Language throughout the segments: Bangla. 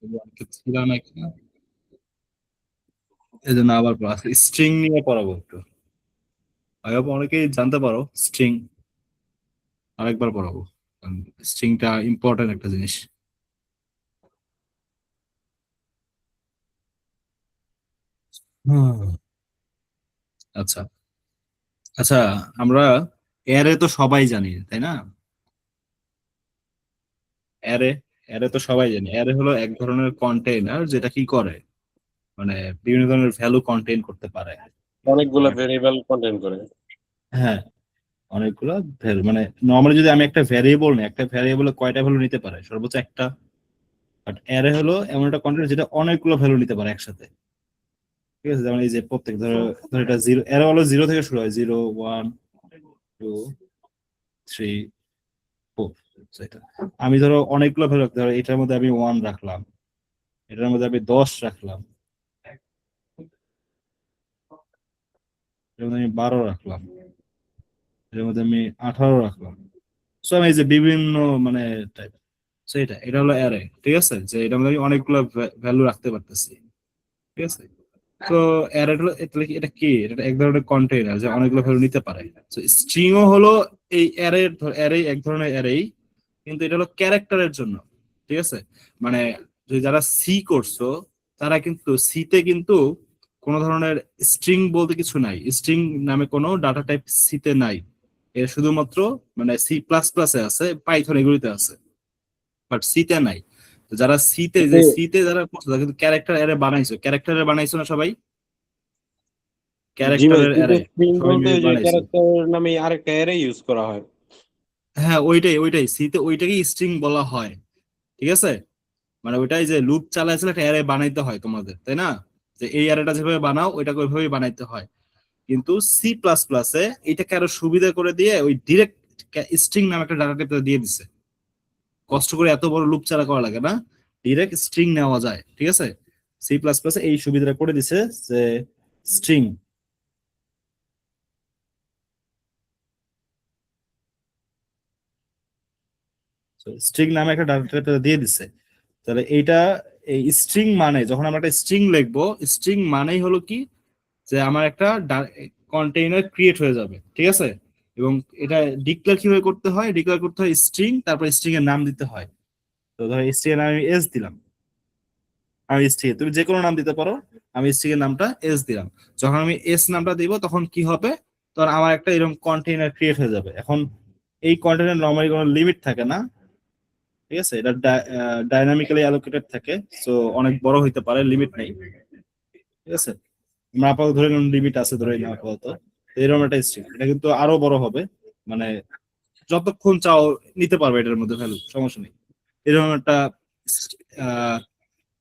অনেকে ছিল নাকি, এই জন্য আবার ক্লাস স্ট্রিং নিয়ে পড়াবো একটু। আগে অনেকেই জানতে পারো স্ট্রিং, আরেকবার পড়াবো, স্ট্রিংটা ইম্পর্টেন্ট একটা জিনিস। হুম। আচ্ছা আচ্ছা, আমরা অ্যারে তো সবাই জানি তাই না? অ্যারে অ্যারে তো সবাই জানি, অ্যারে হলো এক ধরনের কন্টেইনার যেটা কি করে, মানে বিভিন্ন ধরনের ভ্যালু কন্টেইন করতে পারে। অনেকগুলো ভেরিয়েবল কন্টেন্ট করে। হ্যাঁ, অনেকগুলো ভ্যালু, মানে নর্মালি যদি আমি একটা ভ্যারিয়েবল নিই, একটা ভ্যারিয়েবলে কয়টা ভ্যালু নিতে পারে? সর্বোচ্চ একটা। বাট অ্যারে হলো এমন একটা কন্টেন্ট যেটা অনেকগুলো ভ্যালু নিতে পারে একসাথে। ঠিক আছে, যেমন এই যে প্রত্যেক ধরো, ধরো এটা জিরো, অ্যারে হলো জিরো থেকে শুরু হয়, 0 1 2 3 4। এটা আমি ধরো অনেকগুলো ভ্যালু রাখতে, ধরো এটার মধ্যে আমি 1 রাখলাম, এটার মধ্যে আমি 10 রাখলাম, এটার মধ্যে আমি 12 রাখলাম, এটার মধ্যে আমি 18 রাখলাম। সো আমি এই যে বিভিন্ন মানে টাইপ, সো এটা হলো অ্যারে। ঠিক আছে, যে এটার মধ্যে আমি অনেকগুলো ভ্যালু রাখতে পারতেছি। ঠিক আছে, তো অ্যারে হলো এটা কি, এটা এক ধরনের কন্টেইনার যে অনেকগুলো ভ্যালু নিতে পারে। তো স্ট্রিংও হলো এই অ্যারে, অ্যারে এক ধরনের অ্যারেই, কিন্তু এটা হলো ক্যারেক্টারের জন্য। ঠিক আছে, মানে যদি যারা সি করছো, তারা কিন্তু সিতে কিন্তু কোনো ধরনের স্ট্রিং বলতে কিছু নাই, স্ট্রিং নামে কোনো ডাটা টাইপ সিতে নাই। এর শুধুমাত্র মানে সি প্লাস প্লাসে আছে, পাইথন এগুলিতে আছে, বাট সিতে নাই। তো যারা সিতে, যে সিতে যারা করছো তারা কিন্তু ক্যারেক্টার অ্যারে বানাইছো, ক্যারেক্টার বানাইছো না সবাই? জি ভাই, ক্যারেক্টারের কিন্তু অ্যারে স্ট্রিং সবাই বলতে মিলে ওই যে বানাইছো। ক্যারেক্টার নামে আরেকটা অ্যারে ইউজ করা হয়। হ্যাঁ, ওইটাই সিতে ওইটাকেই স্ট্রিং বলা হয়। ঠিক আছে, মানে ওইটাই যে লুপ চালাইছিল একটা অ্যারে বানাইতে হয় তোমাদের, তাই না? যে এই অ্যারেটা যেভাবে বানাও ওইটাকে ওইভাবেই বানাইতে হয়। কিন্তু সি প্লাস প্লাসে এটাকে আরো সুবিধা করে দিয়ে ওই ডিরেক্ট স্ট্রিং নামে একটা ডাটা টাইপ দিয়ে দিছে। কষ্ট করে এত বড় লুপ চালা করা লাগে না, ডিরেক্ট স্ট্রিং নেওয়া যায়। ঠিক আছে, সি প্লাস প্লাসে এই সুবিধাটা করে দিছে যে স্ট্রিং, স্ট্রিং নামে একটা ডাটা টাইপ দিয়ে দিছে। তাহলে এইটা, এই স্ট্রিং মানে যখন আমরা একটা স্ট্রিং লিখবো, স্ট্রিং মানেই হলো কি, যে আমার একটা কন্টেইনার ক্রিয়েট হয়ে যাবে। ঠিক আছে, এবং এটা ডিক্লেয়ার কিভাবে করতে হয়? ডিক্লেয়ার করতে হয় স্ট্রিং, তারপর স্ট্রিং এর নাম দিতে হয়। তো ধরো স্ট্রিং এর নাম আমি এস দিলাম, আমি স্ট্রিং, তুমি যে কোনো নাম দিতে পারো, আমি স্ট্রিং এর নামটা এস দিলাম। যখন আমি এস নামটা দিব তখন কি হবে, তখন আমার একটা এরকম কন্টেইনার ক্রিয়েট হয়ে যাবে। এখন এই কন্টেইনার নর্মালি কোনো লিমিট থাকে না। ঠিক আছে, এটা ডাইনামিক্যালি অ্যালোকেটেড থাকে, সো অনেক বড় হইতে পারে, লিমিট নেই। ঠিক আছে, আমরা আপাতত ধরে নিলাম লিমিট আছে, ধরে নিলাম আপাতত। তো এরকম একটা স্ট্রিং, এটা কিন্তু আরো বড় হবে, মানে যতক্ষণ চাও নিতে পারবে এটার মধ্যে ভ্যালু, সমস্যা নেই। এরকম একটা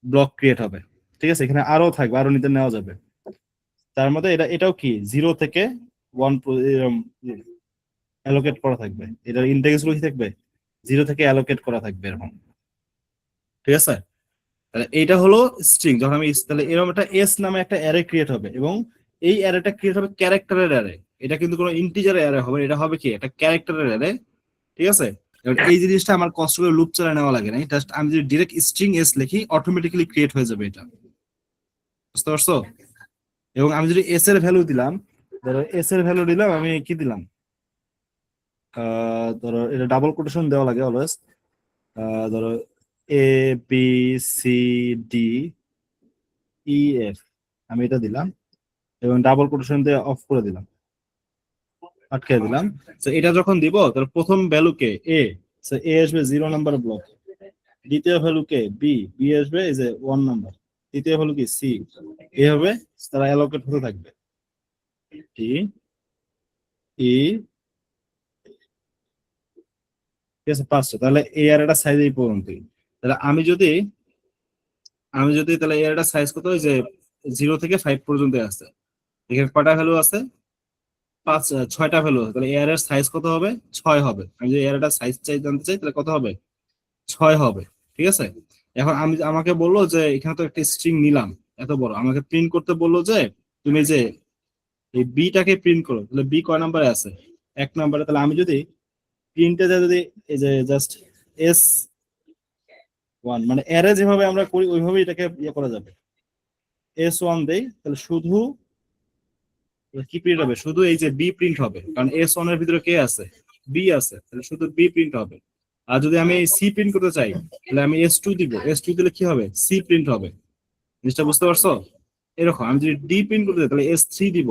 ব্লক ক্রিয়েট হবে। ঠিক আছে, এখানে আরো থাকবে, আরো নিতে নেওয়া যাবে। তার মধ্যে এটাও কি 0 থেকে 1 অ্যালোকেট করা থাকবে, এটার ইন্ডেক্স গুলো কি থাকবে, 0 থেকে অ্যালোকেট করা থাকবে এরকম। ঠিক আছে, তাহলে এইটা হলো স্ট্রিং। যখন আমি তাহলে এরকম একটা এস নামে একটা অ্যারে ক্রিয়েট হবে, এবং এই অ্যারেটা ক্রিয়েট হবে ক্যারেক্টারের অ্যারে। এটা কিন্তু কোনো ইন্টিজারের অ্যারে হবে না, এটা হবে কি একটা ক্যারেক্টারের অ্যারে। ঠিক আছে, এবার এই জিনিসটা আমার কষ্ট করে লুপ চালায় নেওয়া লাগে না, জাস্ট আমি যদি ডিরেক্ট স্ট্রিং এস লিখি অটোমেটিক্যালি ক্রিয়েট হয়ে যাবে এটা। বুঝতে পারছো? এবং আমি যদি এস এর ভ্যালু দিলাম, ধরো এস এর ভ্যালু দিলাম, আমি কি দিলাম, ধরো এটা ডাবল কোটেশন দেওয়া লাগে অলওয়েজ। ধরো A B C D E F, আমি এটা দিলাম এবং ডাবল কোটেশন দিয়ে অফ করে দিলাম, আটকে দিলাম। তো এটা যখন দিব, তাহলে প্রথম ভ্যালুকে এ, এ আসবে 0 নাম্বার ব্লক। দ্বিতীয় ভ্যালু কে বি, বি আসবে এই যে 1 নাম্বার। তৃতীয় ভ্যালু কি সি, এ হবে। তারা অ্যালোকেট হতে থাকবে, টি ই। ঠিক আছে, পাঁচটা, তাহলে এ আর একটা সাইজ এই পর্যন্তই। তাহলে আমি যদি তাহলে এর একটা সাইজ কত, ওই যে 0 থেকে 5 পর্যন্ত আছে, এখানে কয়টা ভ্যালু আছে, পাঁচ, ছয়টা ভ্যালু আছে। তাহলে এর সাইজ কত হবে, 6 হবে। আমি যদি এর একটা সাইজ জানতে চাই, তাহলে কত হবে, 6 হবে। ঠিক আছে, এখন আমাকে বললো যে এখানে তো একটা স্ট্রিং নিলাম এত বড়, আমাকে প্রিন্ট করতে বললো যে তুমি যে এই বিটাকে প্রিন্ট করো। তাহলে বি কয় নাম্বারে আছে, 1 নাম্বারে। তাহলে আমি যদি প্রিন্টে যদি এই যে জাস্ট এস 1 মানে অ্যারে যেভাবে আমরা করি ওইভাবে এটাকে ইয়ে করা যাবে। S1 দেই তাহলে শুধু কি প্রিন্ট হবে, শুধু এই যে বি প্রিন্ট হবে, কারণ S1 এর ভিতরে কে আছে, বি আছে, তাহলে শুধু বি প্রিন্ট হবে। আর যদি আমি সি প্রিন্ট করতে চাই তাহলে আমি S2 দিব, S2 দিলে কি হবে, সি প্রিন্ট হবে। জিনিসটা বুঝতে পারছো? এরকম আমি যদি ডি প্রিন্ট করতে চাই তাহলে S3 দিব,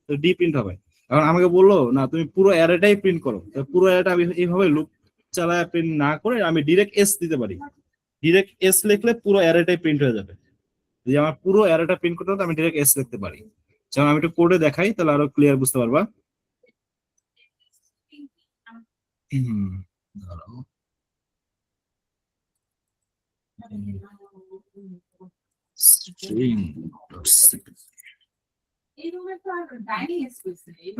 তো ডি প্রিন্ট হবে। এখন আমাকে বললো না তুমি পুরো অ্যারেটাই প্রিন্ট করো, তো পুরো অ্যারেটা আমি এইভাবে লুপ চালায় প্রিন্ট না করে আমি ডিরেক্ট এস দিতে পারি। ডিরেক্ট এস লিখলে পুরো অ্যারেটাই প্রিন্ট হয়ে যাবে। যদি আমার পুরো অ্যারেটা প্রিন্ট করতে হতো আমি ডিরেক্ট এস লিখতে পারি। যেমন আমি একটু কোডে দেখাই তাহলে আরো ক্লিয়ার বুঝতে পারবা। দাঁড়াও।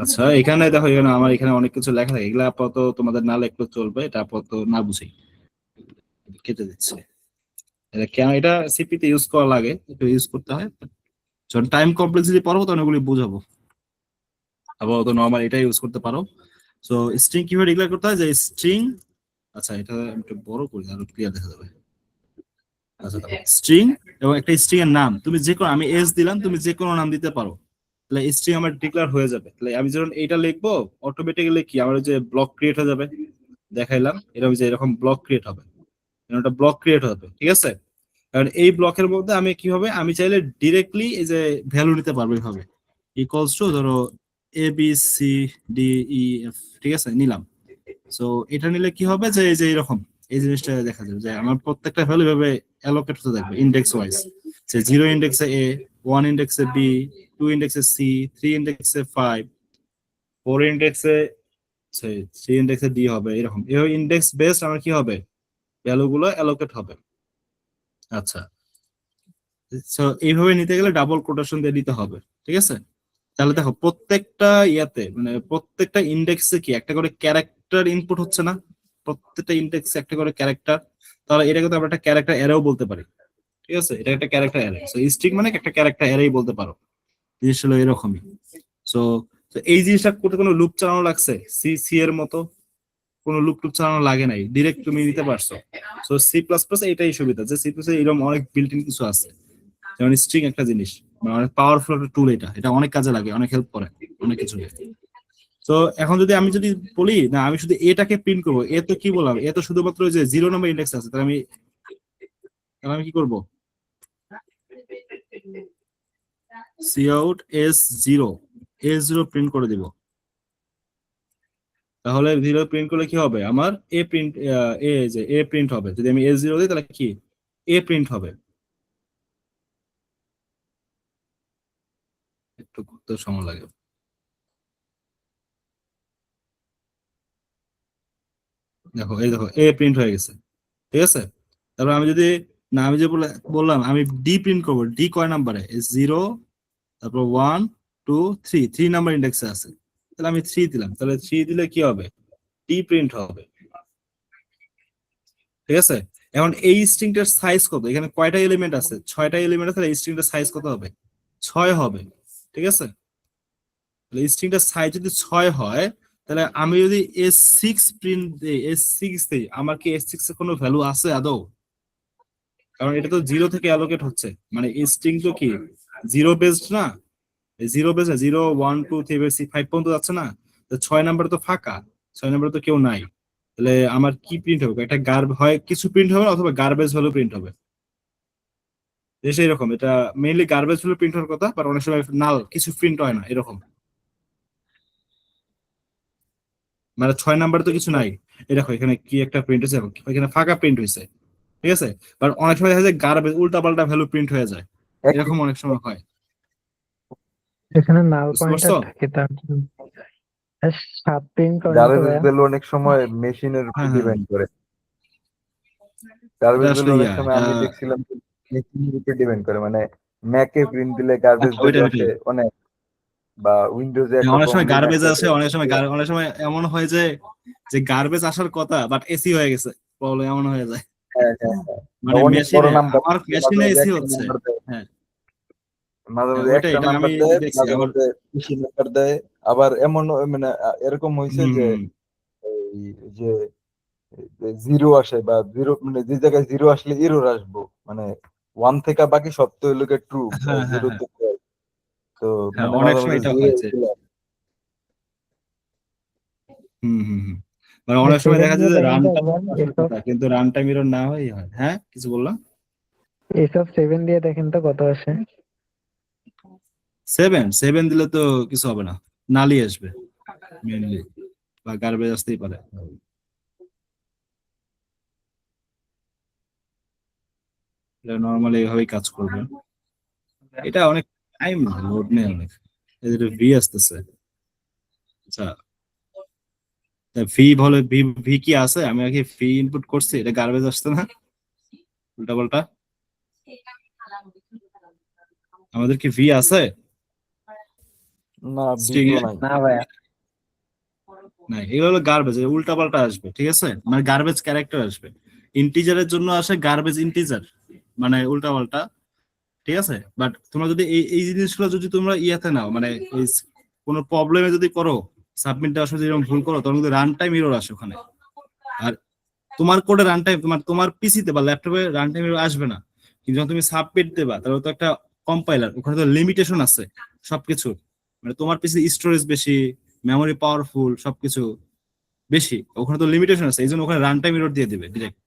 আচ্ছা এখানে দেখো, এখানে আমার এখানে অনেক কিছু লেখা থাকে, এগুলা আপাতত তোমাদের না লেখলে চলবে, এটা আপাতত না বুঝি কেটে দিচ্ছে। এটা কেন এটা সিপিতে ইউজ করা লাগে, একটু ইউজ করতে হয়, যখন টাইম কমপ্লেক্সিটি পড়বো তখন ওগুলি বুঝাবো। আপাতত নর্মাল এটা ইউজ করতে পারো। সো স্ট্রিং কিভাবে ডিক্লেয়ার করতে হয়, যে স্ট্রিং, আচ্ছা এটা একটু বড় করি আরো ক্লিয়ার দেখা যাবে। আচ্ছা স্ট্রিং এবং একটা স্ট্রিং এর নাম, তুমি যে কোনো, আমি এস দিলাম, তুমি যে কোনো নাম দিতে পারো, তাহলে স্ট্রিং আমার ডিক্লেয়ার হয়ে যাবে। তাহলে আমি যখন এটা লিখবো অটোমেটিক্যালি কি আমার যে ব্লক ক্রিয়েট হয়ে যাবে, দেখাইলাম এরকম যে এরকম ব্লক ক্রিয়েট হবে, একটা ব্লক ক্রিয়েট হবে, ঠিক আছে। কারণ এই ব্লকের মধ্যে আমি কি হবে, আমি চাইলে ডিরেক্টলি এই যে ভ্যালু নিতে পারবো, এইভাবে ইকুয়ালস টু ধরো ABCDEF, ঠিক আছে, নিলাম। সো এটা নিলে কি হবে যে এই যে এরকম এই জিনিসটা দেখা যাবে যে আমার প্রত্যেকটা ভ্যালু ভাবে অ্যালোকেট হতে থাকবে ইন্ডেক্স ওয়াইজ, যে 0 ইন্ডেক্সে A, 1 ইন্ডেক্সে B, 2 ইন্ডেক্সে C, 3 ইন্ডেক্সে 5, 4 ইন্ডেক্সে 3 ইন্ডেক্সে D হবে, এরকম এই ইন্ডেক্স বেসড আমার কি হবে, ভ্যালু গুলো অ্যালোকেট হবে। আচ্ছা সো এইভাবে নিতে গেলে ডাবল কোটেশন দিয়ে দিতে হবে, ঠিক আছে। তাহলে দেখো প্রত্যেকটা ইয়াতে মানে প্রত্যেকটা ইন্ডেক্সে কি একটা করে ক্যারেক্টার ইনপুট হচ্ছে না, প্রত্যেকটা ইন্ডেক্সে একটা করে ক্যারেক্টার, তাহলে এটাকে তো আমরা একটা ক্যারেক্টার অ্যারেও বলতে পারি, ঠিক আছে, এটা একটা ক্যারেক্টার অ্যারে। সো স্ট্রিং মানে একটা ক্যারেক্টার অ্যারেই বলতে পারো, জিনিসটা হলো এরকমই। সো এই জিনিসটা করতে কোনো লুপ চালানো লাগছে, সি সি এর মতো কোনো লুপ টুপ চালানো লাগে নাই, ডিরেক্ট তুমি দিতে পারছো। সো সি প্লাস প্লাস এটাই সুবিধা, যে সি প্লাস এরকম অনেক বিল্ট ইন কিছু আছে, যেমন স্ট্রিং একটা জিনিস, মানে অনেক পাওয়ারফুল একটা টুল, এটা এটা অনেক কাজে লাগে, অনেক হেল্প করে অনেক কিছু। তো এখন যদি আমি যদি বলি না আমি শুধু এটাকে প্রিন্ট করবো, এ তো কি বললাম, এ তো শুধুমাত্র যে 0 নম্বর ইন্ডেক্স আছে, তাহলে আমি কি করবো, কাউট S0, S0 প্রিন্ট করে দিব। তাহলে 0 প্রিন্ট করলে কি হবে, আমার এ প্রিন্ট, এ যে এ প্রিন্ট হবে, যদি আমি S0 দিই তাহলে কি এ প্রিন্ট হবে। একটু করতে সময় লাগে। দেখো এই দেখো এ প্রিন্ট হয়ে গেছে, ঠিক আছে। তারপর আমি যদি, না আমি যে বললাম আমি ডি প্রিন্ট করবো, ডি কয় নাম্বারে, 0, তারপর 1, 2, 3, 3 নাম্বার ইন্ডেক্সে আছে, তাহলে আমি 3 দিলাম, তাহলে 3 দিলে কি হবে, ডি প্রিন্ট হবে, ঠিক আছে। এখন এই স্ট্রিংটার সাইজ কত, এখানে কয়টা এলিমেন্ট আছে, 6টা এলিমেন্ট আছে, তাহলে এই স্ট্রিংটার সাইজ কত হবে, 6 হবে, ঠিক আছে। তাহলে স্ট্রিংটার সাইজ যদি 6 হয়, তাহলে আমি যদি S6 প্রিন্ট দিই, S6 দিই, আমার কি S6 এর কোনো ভ্যালু আছে আদৌ, কারণ এটা তো 0 থেকে অ্যালোকেট হচ্ছে, মানে এই স্ট্রিং তো কি 0 বেসড না, 0 বেসড 0, 1, 2, 3, 5 পর্যন্ত যাচ্ছে না, তো 6 নাম্বার তো ফাঁকা, 6 নাম্বার তো কেউ নাই, তাহলে আমার কি প্রিন্ট হবে, একটা হয় কিছু প্রিন্ট হবে অথবা গার্বেজ ভ্যালু প্রিন্ট হবে। এরকম এটা মেইনলি গার্বেজ ভ্যালু প্রিন্ট হওয়ার কথা, বাট অনেক সময় নাল কিছু প্রিন্ট হয় না এরকম, মানে 6 নাম্বার তো কিছু নাই, এই দেখো এখানে কি একটা প্রিন্ট হয়েছে, এখানে ফাঁকা প্রিন্ট হয়েছে, ঠিক আছে। বাট অনেক সময় দেখা যায় গার্বেজ উল্টা পাল্টা ভ্যালু প্রিন্ট হয়ে যায়, এরকম অনেক সময় হয়, এখানে নাল বুঝতে পয়েন্টার পারছো। থাকে তার জন্য। আর 7 প্রিন্ট করে না তো গার্বেজ ভাইয়া? ভ্যালু অনেক সময় মেশিনের উপর হ্যাঁ হ্যাঁ ডিপেন্ড করে। এটা গার্বেজ ভ্যালু আসলে অনেক সময় এটা আমি দেখছিলাম মেশিনের উপর ডিপেন্ড করে, মানে ম্যাকে প্রিন্ট দিলে গার্বেজ আচ্ছা, ভ্যালু ওইটাই আসে ওইটাই। অনেক, বা উইন্ডোজে হ্যাঁ, অনেক একরকম সময় গার্বেজ লিনাক্সে আসে, অনেক সময় এমন হয় যে যে গার্বেজ আসার কথা বাট এসি হয়ে গেছে, প্রবলেম এমন হয়ে যায়, হ্যাঁ হ্যাঁ হ্যাঁ, মানে অনেক বড় মেশিনে, নাম্বার, আমার মাঝে মেশিনে মাঝে এসি একটা হচ্ছে। নাম্বার দেয়, হ্যাঁ মাঝে হ্যাঁ, মাঝে ওইটাই, একটা এটা আমি নাম্বার দেয়, দেখছি মাঝে আমার। মাঝে বেশি নাম্বার দেয়। আবার এমন মানে এরকম হয়েছে হুম যে হুম এই যে জিরো আসে বা জিরো, মানে যে জায়গায় জিরো আসলে এরর আসবো, মানে ওয়ান থেকে বাকি সব তো হলো ট্রু, হ্যাঁ হ্যাঁ জিরো হ্যাঁ তো false। তো হ্যাঁ, মানে অনেক মাঝে সময় মাঝে এটা জিরো হয় যে মানে অনেক সময় সেভেন দেখা যায় দিয়ে যে দেখেন রান তো টাইম একবার এসব কিন্তু রান টাইম এরর না হয় হয়। হ্যাঁ কিছু বললাম? এসব 7 দিয়ে দেখেন তো কত আসে। 7 দিলে তো কিছু হবে না, নালি আসবে মেনলি, বা গার্বেজ আসতেই পারে। এটা নর্মালি এইভাবেই কাজ করবে। এটা অনেক টাইম লোড নেই অনেক। এই যে ভি আসতেছে, আচ্ছা ভি বলে, ভি ভি কি আছে? আমি আগে ভি ইনপুট করছি, এটা গার্বেজ আসছে না উল্টা পাল্টা? আমাদের কি ভি আছে না, স্ট্রিং বিটো এ? নাই। না ভাইয়া, নাই, এগুলো হলো গার্বেজ, উল্টা পাল্টা আসবে, ঠিক আছে? মানে গার্বেজ ক্যারেক্টার আসবে, ইন্টিজারের জন্য আসে গার্বেজ ইন্টিজার, মানে উল্টা পাল্টা, ঠিক আছে? বাট তোমরা যদি এই এই জিনিসগুলো যদি তোমরা ইয়াতে নাও, মানে এই কোনো প্রবলেমে যদি করো, সাবমিট দেওয়ার সময় যদি এরকম ভুল করো, তখন কিন্তু রান টাইম এরর আসে ওখানে। আর তোমার কোডে রান টাইম, তোমার পিসিতে বা ল্যাপটপে রান টাইম এরর আসবে না, কিন্তু যখন তুমি সাবমিট দেবা তাহলে তো একটা কম্পাইলার, ওখানে তো লিমিটেশন আছে সবকিছু, মানে তোমার পিসি স্টোরেজ বেশি, মেমোরি পাওয়ারফুল, সবকিছু বেশি, ওখানে তো লিমিটেশন আছে, এই জন্য ওখানে রান টাইম এরর দিয়ে দিবে ডিরেক্ট।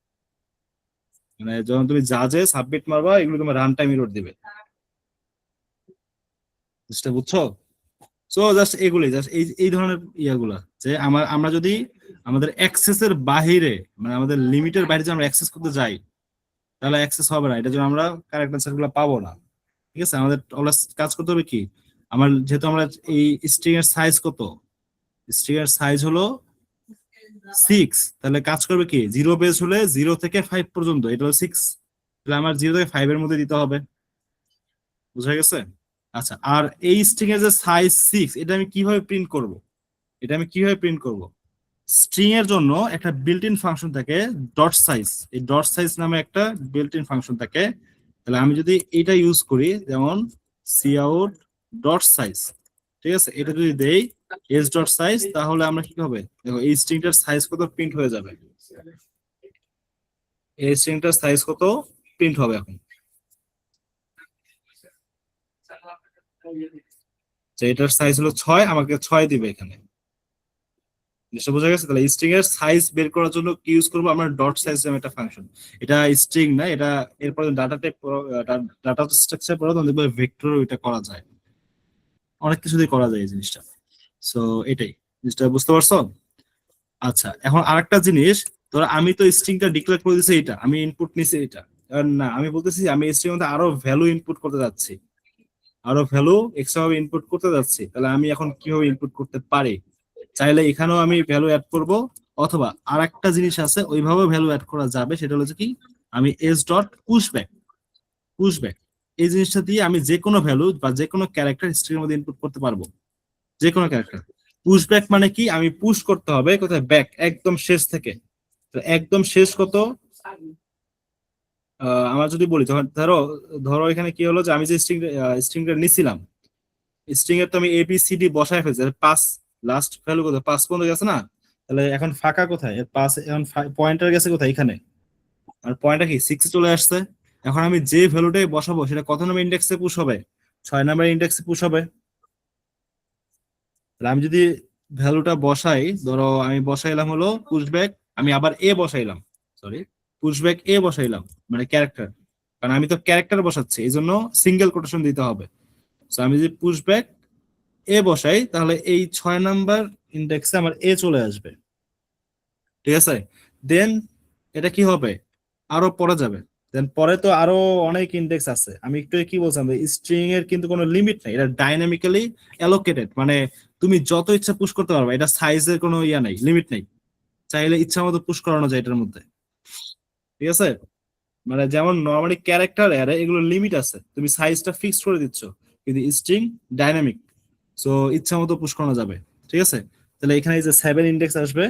মানে যখন তুমি যা যে সাবমিট মারবা এগুলো তোমার রান টাইম এরর দিবে, জিনিসটা বুঝছো? সো জাস্ট এগুলোই, জাস্ট এই এই ধরনের ইয়াগুলা, যে আমরা যদি আমাদের অ্যাক্সেসের বাহিরে, মানে আমাদের লিমিটের বাইরে যদি আমরা অ্যাক্সেস করতে যাই, তাহলে অ্যাক্সেস হবে না, এটার জন্য আমরা কারেক্ট অ্যান্সার গুলো পাবো না। ঠিক আছে, আমাদের অলওয়েজ কাজ করতে হবে কি, আমার যেহেতু আমরা এই স্ট্রিং এর সাইজ কত, স্ট্রিং এর সাইজ হলো 6, তাহলে কাজ করবে কি, 0 বেস হলে 0 থেকে 5 পর্যন্ত, এটা হলো 6, তাহলে আমার 0 থেকে 5 এর মধ্যে দিতে হবে। বুঝা গেছে? আচ্ছা, আর এই স্ট্রিং এর যে সাইজ 6, এটা আমি কিভাবে প্রিন্ট করব? স্ট্রিং এর জন্য একটা বিল্ট ইন ফাংশন থাকে ডট সাইজ, এই ডট সাইজ নামে একটা বিল্ট ইন ফাংশন থাকে। তাহলে আমি যদি এটা ইউজ করি, যেমন কাউট ডট সাইজ, ঠিক আছে, এটা যদি দেই এস ডট সাইজ, তাহলে আমরা কি হবে, দেখো এই স্ট্রিংটার সাইজ কত প্রিন্ট হয়ে যাবে, এই স্ট্রিংটার সাইজ কত প্রিন্ট হবে এখন, যে এটার সাইজ হলো 6, আমাকে 6 দিবে এখানে। জিনিসটা বোঝা গেছে? তাহলে স্ট্রিং এর সাইজ বের করার জন্য কি ইউজ করবো আমরা, ডট সাইজ নামে একটা ফাংশন। এটা স্ট্রিং না, এটা এরপরে ডাটা টাইপ, ডাটা স্ট্রাকচার পড়া তখন দেখবে ভেক্টর এটা করা যায়, অনেক কিছু দিয়ে করা যায় এই জিনিসটা। সো এটাই, জিনিসটা বুঝতে পারছো? আচ্ছা, এখন আরেকটা জিনিস, ধরো আমি তো স্ট্রিংটা ডিক্লেয়ার করে দিয়েছি, এটা আমি ইনপুট নিছি এটা, আর না আমি বলতেছি আমি স্ট্রিং মধ্যে আরো ভ্যালু ইনপুট করতে যাচ্ছি, আরো ভ্যালু এক্সট্রা ভাবে ইনপুট করতে যাচ্ছি, তাহলে আমি এখন কিভাবে ইনপুট করতে পারি? চাইলে এখানেও আমি ভ্যালু অ্যাড করব, অথবা আর একটা জিনিস আছে ওইভাবে ভ্যালু অ্যাড করা যাবে, সেটা হচ্ছে কি, আমি এস ডট পুশব্যাক এই জিনিসটা দিয়ে আমি যে কোনো ভ্যালু বা যে কোনো ক্যারেক্টার স্ট্রিং এর মধ্যে ইনপুট করতে পারবো, যে কোনো ক্যারেক্টার। পুশব্যাক মানে কি, আমি পুশ করতে হবে কোথায়, ব্যাক, একদম শেষ থেকে। তো একদম শেষ কত, আমার যদি বলি, তখন ধরো ধরো এখানে কি হলো, যে আমি যে স্ট্রিংটা নিছিলাম, স্ট্রিং এর তো আমি এবিসিডি বসায় ফেলছি, 5 লাস্ট ভ্যালু কোথায়, 5 পর্যন্ত গেছে না, তাহলে এখন ফাঁকা কোথায়, এর 5 এখন পয়েন্টার গেছে কোথায়, এখানে, আর পয়েন্টার কি 6 চলে আসছে। এখন আমি যে ভ্যালুটাই বসাবো সেটা কত নম্বর ইন্ডেক্সে পুশ হবে, 6 নম্বর ইন্ডেক্সে পুশ হবে। তাহলে আমি যদি ভ্যালুটা বসাই, ধরো আমি বসাইলাম হলো পুশব্যাক, আমি আবার এ বসাইলাম, সরি, পুশব্যাক এ বসাইলাম, মানে ক্যারেক্টার, কারণ আমি তো ক্যারেক্টার বসাচ্ছি, এই জন্য সিঙ্গেল কোটেশন দিতে হবে। তো আমি যদি পুশব্যাক এ বসাই, তাহলে এই 6 নাম্বার ইন্ডেক্সে আমার এ চলে আসবে, ঠিক আছে? দেন এটা কি হবে, আরো পরে যাবে, দেন পরে তো আরো অনেক ইন্ডেক্স আছে। আমি একটু কি বলছিলাম, স্ট্রিং এর কিন্তু কোনো লিমিট নাই, এটা ডাইনামিক্যালি অ্যালোকেটেড, মানে তুমি যত ইচ্ছা পুশ করতে পারবে, এটা সাইজের কোনো ইয়া নাই, লিমিট নাই, চাইলে ইচ্ছা মতো পুশ করানো যায় এটার মধ্যে, ঠিক আছে? মানে যেমন নর্মালি ক্যারেক্টার অ্যারে এগুলো লিমিট আছে, তুমি সাইজটা ফিক্সড করে দিচ্ছ, কিন্তু স্ট্রিং ডাইনামিক, সো ইচ্ছা মতো পুশ করানো যাবে, ঠিক আছে? তাহলে এখানে এই যে 7 ইন্ডেক্স আসবে,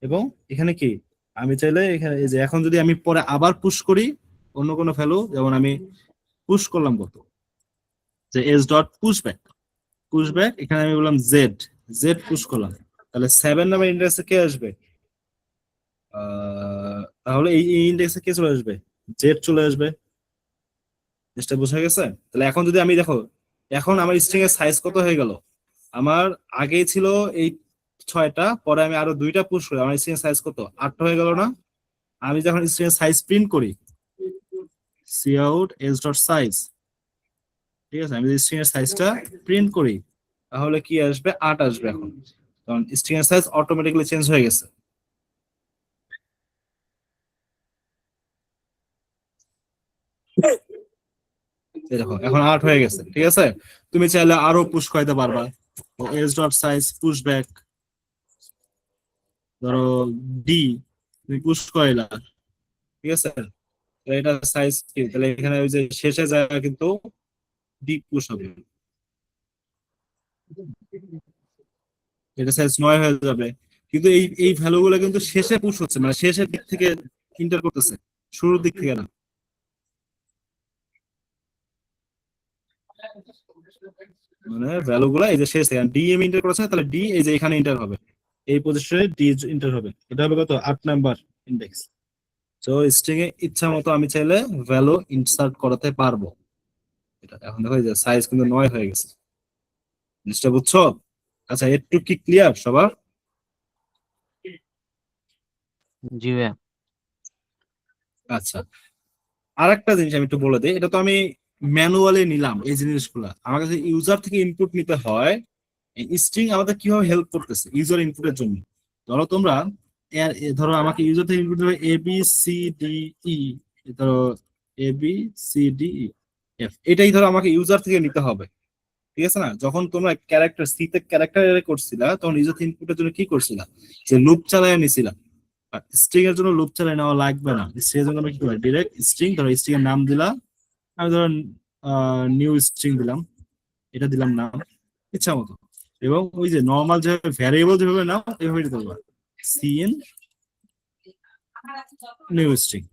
এবং এখানে কি, আমি চাইলে এখানে এই যে এখন যদি আমি পরে আবার পুশ করি অন্য কোনো ভ্যালু, যেমন আমি পুশ করলাম কত, যে এস ডট পুশব্যাক এখানে আমি বললাম জেড পুশ করলাম, তাহলে 7 নাম্বার ইন্ডেক্সে কে আসবে, তাহলে এই ইন্ডেক্সে কে চলে আসবে? জেড চলে আসবে। জিনিসটা বোঝা গেছে? তাহলে এখন যদি আমি দেখো, এখন আমার স্ট্রিং এর সাইজ কত হয়ে গেল? আমার আগেই ছিল এই 6টা, পরে আমি আরো 2টা পুশ করি, আমার স্ট্রিং এর সাইজ কত? 8টা হয়ে গেল না? আমি যখন স্ট্রিং এর সাইজ প্রিন্ট করি, cout s ডট সাইজ, ঠিক আছে, আমি যদি স্ট্রিং এর সাইজটা প্রিন্ট করি, তাহলে কি আসবে? 8 আসবে। এখন কারণ স্ট্রিং এর সাইজ অটোমেটিক্যালি চেঞ্জ হয়ে গেছে। এই দেখো এখন 8 হয়ে গেছে, ঠিক আছে। তুমি চাইলে আরো পুশ করাইতে পারবা, s dot size push back, ধরো ডি, তুমি পুশ করাইলা, ঠিক আছে। তো এটা সাইজ কি, তাহলে এখানে ওই যে শেষে জায়গা কিন্তু ডি পুশ হবে, এটা সাইজ 9 হয়ে যাবে। কিন্তু এই ভ্যালু গুলো কিন্তু শেষে পুশ হচ্ছে, মানে শেষের দিক থেকে ইন্টার করতেছে, শুরুর দিক থেকে না। মানে ভ্যালু গুলা এই যে শেষ থেকে ডি এম ইন্টার করেছে, তাহলে ডি এই যে এখানে ইন্টার হবে, এই পজিশনে ডি ইন্টার হবে। এটা হবে কত? 8 নাম্বার ইন্ডেক্স। তো স্ট্রিং এ ইচ্ছা মতো আমি চাইলে ভ্যালু ইনসার্ট করাতে পারবো। এটা এখন দেখো এই যে সাইজ কিন্তু 9 হয়ে গেছে। জিনিসটা বুঝছো? আচ্ছা, একটু কি ক্লিয়ার সবার? জি ভাইয়া। আচ্ছা, আর একটা জিনিস আমি একটু বলে দিই, এটা তো আমি ম্যানুয়ালি নিলাম এই জিনিসগুলা, আমার কাছে ইউজার থেকে ইনপুট নিতে হয়। স্ট্রিং আমাদের কিভাবে হেল্প করতেছে ইউজার ইনপুটের জন্য? ধরো তোমরা ধরো আমাকে ইউজার থেকে ইনপুট দেবে A B C D E, ধরো A B C D E F, এটাই ধরো আমাকে ইউজার থেকে নিতে হবে, ঠিক আছে না? যখন তোমরা ক্যারেক্টার সি তে ক্যারেক্টার করছিলা, তখন ইউজার ইনপুটের জন্য কি করছিলা? যে লুপ চালায় নিছিলা। স্ট্রিং এর জন্য লুপ চালায় নেওয়া লাগবে না, স্ট্রিং এর জন্য আমি কি করি? ডিরেক্ট স্ট্রিং, ধরো স্ট্রিং এর নাম দিলা, আমি ধরো নিউ স্ট্রিং দিলাম, এটা দিলাম নাম ইচ্ছা মতো, এবং ওই যে নর্মাল যে ভ্যারিয়েবল যেভাবে নাও এভাবে দিতে পারবা, সিএন নিউ স্ট্রিং।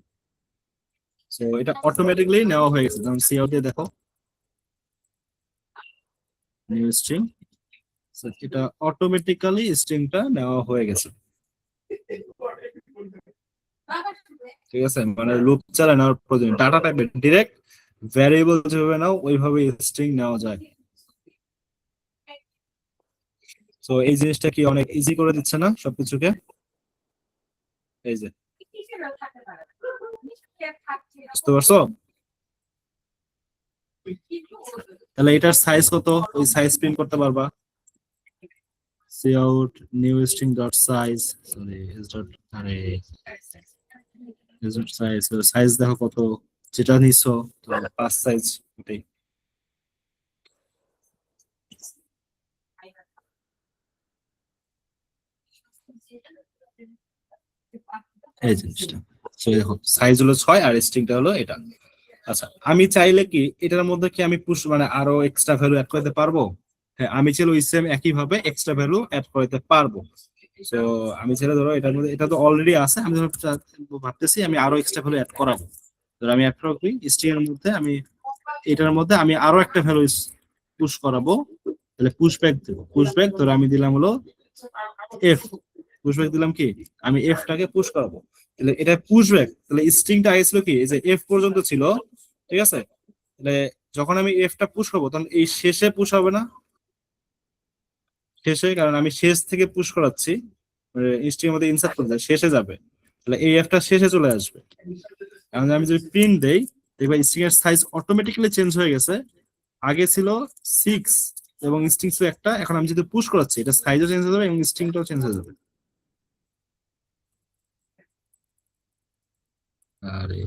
সো এটা অটোমেটিকলি নেওয়া হয়ে গেছে, যেমন সি আউট দিয়ে দেখো নিউ স্ট্রিং, এটা অটোমেটিক্যালি স্ট্রিংটা নেওয়া হয়ে গেছে, ঠিক আছে। মানে লুপ চালা নেওয়ার প্রয়োজন, ডাটা টাইপের ডিরেক্ট ভ্যারিয়েবল যেভাবে নাও ওইভাবে স্ট্রিং নেওয়া যায়। তো এই জিনিসটা কি অনেক ইজি করে দিচ্ছে না সবকিছুকে? এই যে বুঝতে পারছো? তাহলে এটার সাইজ কত? ওই সাইজ প্রিন্ট করতে পারবা, cout new string dot size, sorry s dot, আরে s dot size, সাইজ দেখো কত, যেটা নিছো তো 5 সাইজ, ওটাই। এই জিনিসটা, so দেখো সাইজ হলো 6 আর স্ট্রিংটা হলো এটা। আচ্ছা, আমি চাইলে কি এটার মধ্যে কি আমি পুশ মানে আরো এক্সট্রা ভ্যালু অ্যাড করতে পারবো? হ্যাঁ, আমি চাইলে ওই সেম একই ভাবে এক্সট্রা ভ্যালু অ্যাড করতে পারবো। তো আমি চাইলে ধরো এটার মধ্যে, এটা তো অলরেডি আছে, আমি ধরো ভাবতেছি আমি আরো এক্সট্রা ভ্যালু অ্যাড করাবো। ধরো আমি একটা কি স্ট্রিং এর মধ্যে আমি এটার মধ্যে আমি আরো একটা ভ্যালু পুশ করাবো, তাহলে পুশ ব্যাক দেবো। পুশ ব্যাক ধরো আমি দিলাম হলো এফ, পুশ ব্যাক দিলাম কি, আমি এফ টাকে পুশ করাবো, তাহলে এটা পুশ ব্যাক। তাহলে স্ট্রিংটা আগে ছিল কি, এই যে এফ পর্যন্ত ছিল, ঠিক আছে। তাহলে যখন আমি এফ টা পুশ করবো, তখন এই শেষে পুশ হবে না, শেষে, কারণ আমি শেষ থেকে পুশ করাচ্ছি, স্ট্রিং এর মধ্যে ইনসার্ট করতে শেষে যাবে, তাহলে এই এফ টা শেষে চলে আসবে। এখন আমি যদি প্রিন্ট দেই, দেখবা স্ট্রিং এর সাইজ অটোমেটিক্যালি চেঞ্জ হয়ে গেছে। আগে ছিল 6 এবং স্ট্রিং ছিল একটা, এখন আমি যদি পুশ করাচ্ছি, এটা সাইজও চেঞ্জ হয়ে যাবে এবং স্ট্রিংটাও চেঞ্জ হয়ে যাবে। আরে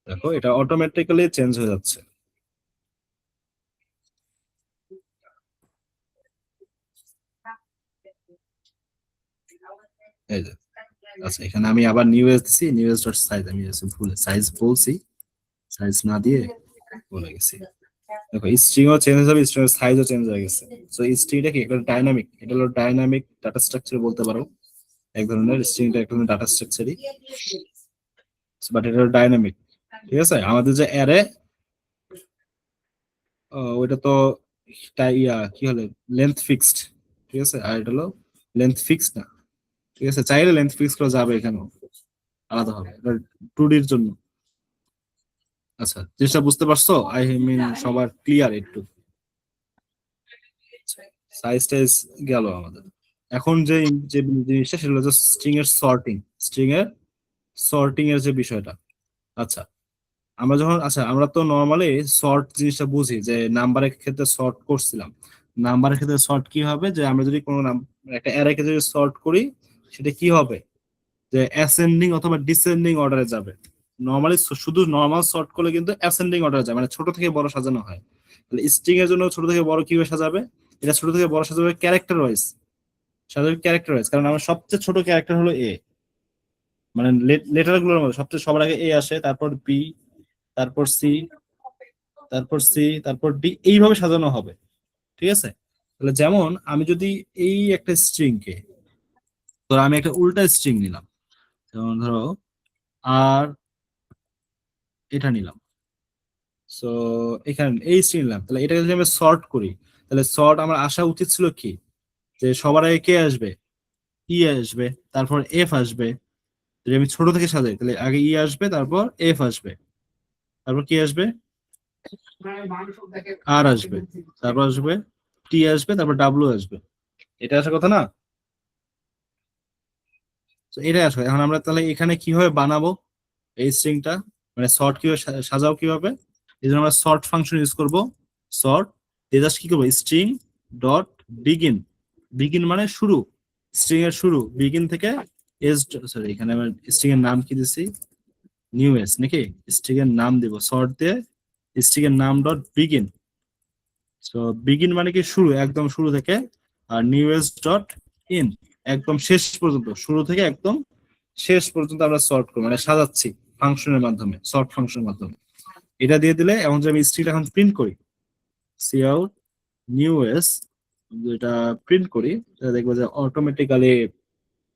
দেখো এটা অটোমেটিক্যালি চেঞ্জ হয়ে যাচ্ছে। এই যে, আচ্ছা এখানে আমি আবার নিউ এস দিছি, নিউ এস ডট সাইজ, আমি ভুল সাইজ বলছি, সাইজ না দিয়ে বলে গেছি। দেখো স্ট্রিংও চেঞ্জ হবে, স্ট্রিং এর সাইজও চেঞ্জ হয়ে গেছে। সো স্ট্রিংটা কি একটা ডাইনামিক, এটা হলো ডাইনামিক ডাটা স্ট্রাকচার বলতে পারো, এক ধরনের স্ট্রিংটা এক ধরনের ডাটা স্ট্রাকচারই, বাট এটা হলো ডাইনামিক, ঠিক আছে। আমাদের যে অ্যারে, ওইটা তো কি হলো লেন্থ ফিক্সড, ঠিক আছে। আর এটা হলো লেন্থ ফিক্স না, ঠিক আছে, চাইলে লেন্থ ফিক্স করা যাবে এখানেও আলাদা হবে, এটা 2D এর জন্য। আচ্ছা, জিনিসটা বুঝতে পারছো? আই মিন সবার ক্লিয়ার একটু? সাইজ টাইজ গেল আমাদের। এখন যে যে জিনিসটা সেটা হচ্ছে স্ট্রিং এর সর্টিং, এর যে বিষয়টা। আচ্ছা, আমরা তো নর্মালি সর্ট জিনিসটা বুঝি যে নাম্বারের ক্ষেত্রে সর্ট করছিলাম। নাম্বারের ক্ষেত্রে সর্ট কি হবে, যে আমরা যদি কোনো একটা অ্যারেকে যদি সর্ট করি, সেটা কি হবে, যে অ্যাসেন্ডিং অথবা ডিসেন্ডিং অর্ডারে যাবে। নর্মালি শুধু নর্মাল সর্ট করলে কিন্তু অ্যাসেন্ডিং অর্ডারে যাবে, মানে ছোট থেকে বড় সাজানো হয়। তাহলে স্ট্রিং এর জন্য ছোট থেকে বড় কিভাবে সাজাবে? এটা ছোট থেকে বড় সাজাবে ক্যারেক্টার ওয়াইজ, কারণ আমার সবচেয়ে ছোট ক্যারেক্টার হলো এ, মানে লেটার গুলোর মধ্যে সবচেয়ে সবার আগে এ আসে, তারপর বি, তারপর সি, তারপর ডি, এইভাবে সাজানো হবে। ঠিক আছে? তাহলে যেমন আমি যদি এই একটা স্ট্রিং কে, ধরো আমি একটা উল্টা স্ট্রিং নিলাম, যেমন ধরো আর এটা নিলাম, সো এখানে এই স্ট্রিং নিলাম, তাহলে এটাকে যদি আমি সর্ট করি, তাহলে সর্ট আমার আসা উচিত ছিল কি, যে সবার আগে কে আসবে, ই আসবে, তারপর এফ আসবে। যদি আমি ছোট থেকে সাজাই, তাহলে আগে ই আসবে, তারপর এফ আসবে, তারপর কি আসবে, আর আসবে, তারপর আসবে টি আসবে, তারপর ডাব্লিউ আসবে। এটা আসার কথা না? তো এটাই আসবে। এখন আমরা তাহলে এখানে কিভাবে বানাবো এই স্ট্রিংটা, মানে সর্ট কিভাবে সাজাও কিভাবে, এই জন্য আমরা সর্ট ফাংশন ইউজ করব। সর্ট জাস্ট কি করবো, স্ট্রিং ডট বিগিন, বিগিন মানে শুরু, স্ট্রিং এর শুরু, বিগিন থেকে এস, সরি এখানে আমরা স্ট্রিং এর নাম কি দিছি, নিউ এস নাকি, স্ট্রিং এর নাম দিব সর্ট দিয়ে, স্ট্রিং এর নাম ডট বিগিন। সো বিগিন মানে কি শুরু, একদম শুরু থেকে, আর নিউ এস ডট ইন, একদম শেষ পর্যন্ত, শুরু থেকে একদম শেষ পর্যন্ত আমরা সর্ট করি, মানে সাজাচ্ছি ফাংশনের মাধ্যমে, সর্ট ফাংশনের মাধ্যমে। এটা দিয়ে দিলে এখন যে আমি স্ট্রিংটা এখন প্রিন্ট করি, সি আউট নিউ এস, এটা প্রিন্ট করি, তাহলে দেখবো যে অটোমেটিক্যালি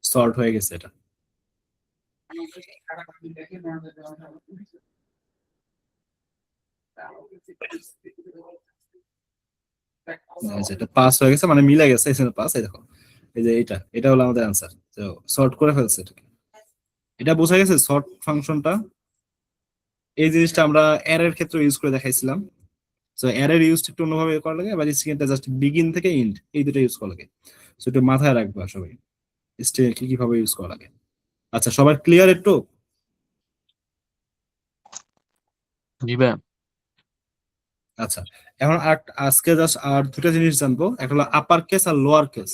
সর্ট হয়ে গেছে এটা। এটা পাস হয়ে গেছে, মানে মিলে গেছে, এখানে পাস, এই দেখো, এই যে এটা হলো আমাদের অ্যান্সার, তো সর্ট করে ফেলছে এটাকে। এটা বোঝা গেছে সর্ট ফাংশনটা। এই জিনিসটা আমরা অ্যারের ক্ষেত্রে ইউজ করে দেখাইছিলাম। সো অ্যারের ইউজটা একটু অন্যভাবে করা লাগে, বা স্ট্রিংটা জাস্ট বিগিন থেকে এন্ড এই দুটো ইউজ করা লাগে। সো একটু মাথায় রাখবা সবাই স্ট্রিং কি কিভাবে ইউজ করা লাগে। আচ্ছা, সবার ক্লিয়ার একটু? জি ভাইয়া। আচ্ছা, এখন আজকে জাস্ট আর দুটো জিনিস জানবো, একটা হলো আপার কেস আর লোয়ার কেস।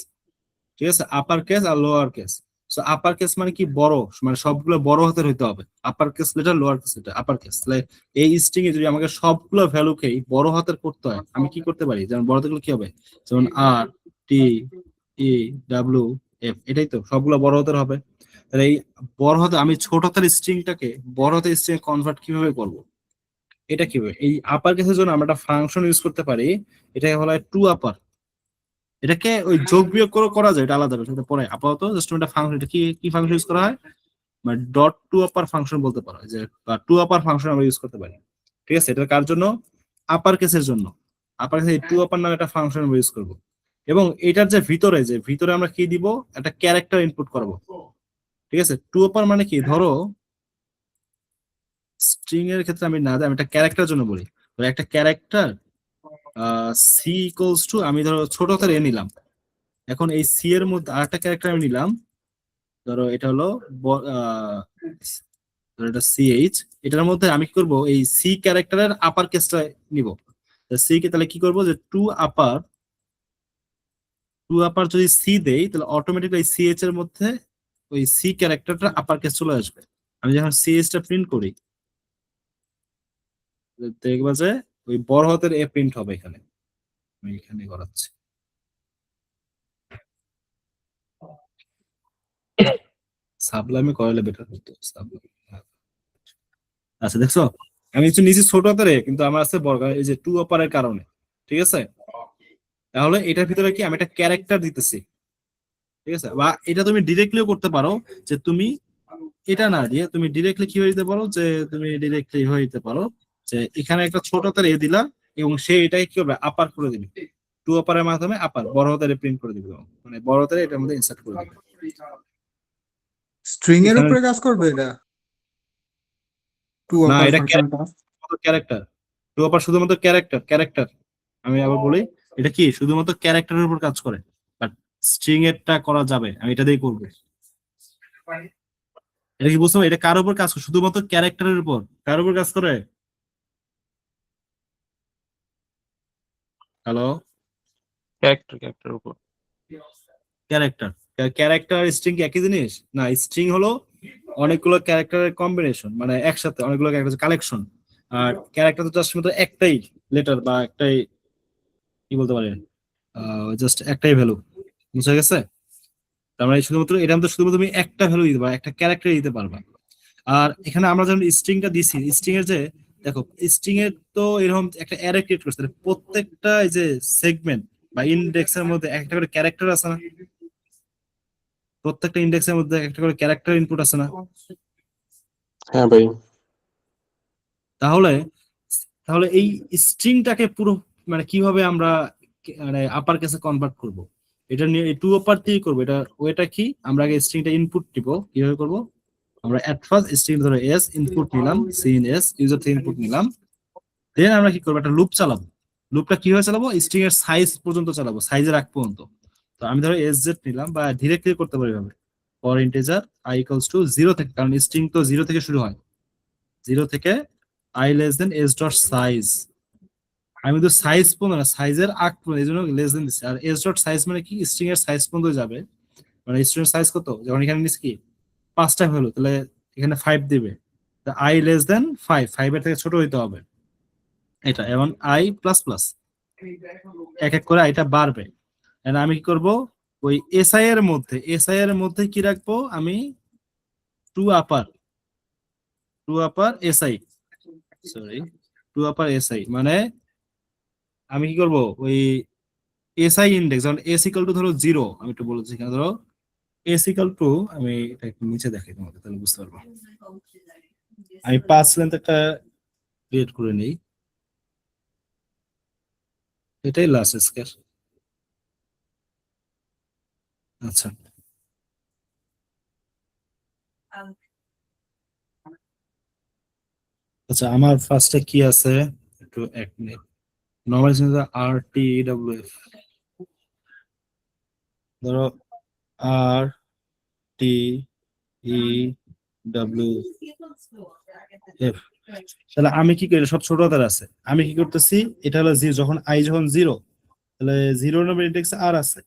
ঠিক আছে, আপার কেস আর lower case. So upper case মানে কি, বড়, মানে সবগুলো বড় হাতের হইতে হবে, upper case letter, lower case letter, upper case. তাহলে এই স্ট্রিং এ যদি আমাকে সবগুলো ভ্যালুকেই বড় হাতের করতে হয়, আমি কি করতে পারি, যেমন বড় হাতের কি হবে, যেমন আর, টি, ই, ডাব্লিউ, এফ, এটাই তো সবগুলো বড় হাতের হবে। তাহলে এই বড় হাতে আমি ছোট হাতের স্ট্রিংটাকে বড় হাতের স্ট্রিং কনভার্ট কিভাবে করব, এটা কিভাবে, এই আপার কেসের জন্য আমরা একটা ফাংশন ইউজ করতে পারি, এটাকে বলা হয় টু আপার। এটাকে ওই যোগ বিয়োগ করে করা যায়, এটা আলাদা বিষয়, এটা পরে। আপাতত জাস্ট একটা ফাংশন, এটা কি কি ফাংশন ইউজ করা হয়, মানে ডট টু আপার ফাংশন বলতে পারো, যে টু আপার ফাংশন আমরা ইউজ করতে পারি। ঠিক আছে, এটা কার জন্য, আপার কেসের জন্য। আপার কেসে টু আপার নামে একটা ফাংশন আমরা ইউজ করব, এবং এটার যে ভিতরে আমরা কি দিব, একটা ক্যারেক্টার ইনপুট করব। ঠিক আছে, টু আপার মানে কি, ধরো স্ট্রিং এর ক্ষেত্রে আমি না, আমি একটা ক্যারেক্টার জন্য বলি, ধরো একটা ক্যারেক্টার সি ইকুয়ালস টু, আমি ধরো ছোট হাতের এ নিলাম, এখন এই সি এর মধ্যে আরেকটা ক্যারেক্টার আমি নিলাম, ধরো এটা হলো ধরো এটা সিএইচ, এটার মধ্যে আমি কি করবো, এই সি ক্যারেক্টারের আপার কেসটা নিব। সি কে তাহলে কি করবো, যে টু আপার যদি সি দেই, তাহলে অটোমেটিক্যালি সিএইচ এর মধ্যে ওই সি ক্যারেক্টারটা আপার কেস চলে আসবে। আমি যখন সিএইচ টা প্রিন্ট করি, দেখবা যে ওই বড় হাতের এ প্রিন্ট হবে এখানে, আমি এখানে করাচ্ছি। সাবলামে করলে বেটার হতো, সাবলামে। আচ্ছা, দেখছো আমি একটু নিচে ছোট হাতের কিন্তু আমার আছে বড়, এই যে টু অপারের কারণে। ঠিক আছে, তাহলে এটার ভিতরে কি আমি একটা ক্যারেক্টার দিতেছি। ঠিক আছে, বা এটা তুমি ডিরেক্টলিও করতে পারো, যে তুমি এটা না দিয়ে তুমি ডিরেক্টলি কি হয়ে দিতে পারো, যে তুমি ডিরেক্টলি হয়ে দিতে পারো যে এখানে একটা ছোট হাতের এ দিলা, এবং সে এটাকে কি হবে, আপার করে দিবে। টু আপারের মাধ্যমে আপার বড় হাতের প্রিন্ট করে দিবে, মানে বড় হাতের এটার মধ্যে ইনসার্ট করে দিবে। স্ট্রিং এর এখানে- উপরে কাজ করবে এটা টু না, অপার এটা ফাংশনটা? ক্যারেক্টার। টু আপার শুধুমাত্র ক্যারেক্টার। আমি আবার বলি, এটা কি শুধুমাত্র ক্যারেক্টারের উপর কাজ করে, বাট স্ট্রিং এরটা করা যাবে, আমি এটা দিয়ে করবো। এটা কি বুঝতে পারো? এটা কার উপর কাজ করে? শুধুমাত্র ক্যারেক্টারের উপর। কার উপর কাজ করে? হ্যালো, ক্যারেক্টার উপর। ক্যারেক্টার স্ট্রিং কি একই জিনিস? না, স্ট্রিং হলো অনেকগুলো ক্যারেক্টারের কম্বিনেশন, মানে একসাথে অনেকগুলো ক্যারেক্টার কালেকশন। আর ক্যারেক্টার তো জাস্ট মতো একটাই লেটার বা একটাই, কি বলতে পারেন, জাস্ট একটাই ভ্যালু। বুঝা গেছে? তার মানে শুধুমাত্র এটা তো শুধুমাত্র তুমি একটা ভ্যালু দিতে পারবা, একটা ক্যারেক্টার দিতে পারবা। আর এখানে আমরা যখন স্ট্রিংটা দিছি, স্ট্রিং এর যে দেখো, স্ট্রিং এর তো এরকম একটা অ্যারে ক্রিয়েট করছে, প্রত্যেকটা এই যে সেগমেন্ট বা ইন্ডেক্সের মধ্যে একটা করে ক্যারেক্টার আছে না? প্রত্যেকটা ইন্ডেক্সের মধ্যে একটা করে ক্যারেক্টার ইনপুট আছে না? হ্যাঁ ভাই। তাহলে তাহলে এই স্ট্রিংটাকে পুরো মানে কিভাবে আমরা মানে আপার কেসে কনভার্ট করব? এটা নিয়ে টু আপার দিয়ে করবো। এটা ওইটা কি, আমরা আগে স্ট্রিংটা ইনপুট দিব। কিভাবে করব? আমরা এট ফার্স্ট স্ট্রিং ধরে এস ইনপুট নিলাম, সিন এস ইউজার থেকে ইনপুট নিলাম। দেন আমরা কি করবো, একটা লুপ চালাবো। লুপটা কিভাবে চালাবো? স্ট্রিং এর সাইজ পর্যন্ত চালাবো, সাইজের আগ পর্যন্ত। তো আমি ধরো এস জেড নিলাম, বা ডিরেক্টলি করতে পারি ভাবে for integer I equals two 0 থেকে, কারণ স্ট্রিং তো 0 থেকে শুরু হয়। 0 থেকে I less than S dot size. আমি তো সাইজ পর্যন্ত না, সাইজের আগ পর্যন্ত, এই জন্য লেস দেন দিচ্ছি। আর এস ডট সাইজ মানে কি, স্ট্রিং এর সাইজ পর্যন্ত যাবে। মানে স্ট্রিং এর সাইজ কত, যেমন এখানে নিচ্ছি কি 5টা ভ্যালু, তাহলে এখানে 5 দিবে। আই লেস দেন 5, 5 এর থেকে ছোট হইতে হবে এটা। এবং আই প্লাস প্লাস, এক এক করে আইটা বাড়বে। And আমি কি করব, ওই এসআই এর মধ্যে কি রাখবো আমি, টু আপার এসআই, সরি, টু আপার এসআই। মানে আমি কি করব, ওই এসআই ইন্ডেক্স যখন এস ইকাল টু ধরো 0, আমি একটু বলেছি এখানে ধরো এস ইকাল টু, আমি এটা একটু নিচে দেখাই তোমাকে, তাহলে বুঝতে পারবো। আমি 5 লেন্থ একটা ক্রিয়েট করে নেই, এটাই লাস্ট স্কের। আচ্ছা, আচ্ছা, আমার ফার্স্টে কি আছে, একটু এক মিনিট। নর্মাল আর টি ডাব্লিউ এফ, ধরো আর টি ই ডাব্লিউ এফ। তাহলে আমি কি করি, সব ছোট হাতের আছে। আমি কি করতেছি, এটা হলো যখন আই যখন 0, তাহলে 0 নম্বর ইন্ডেক্স আর আছে,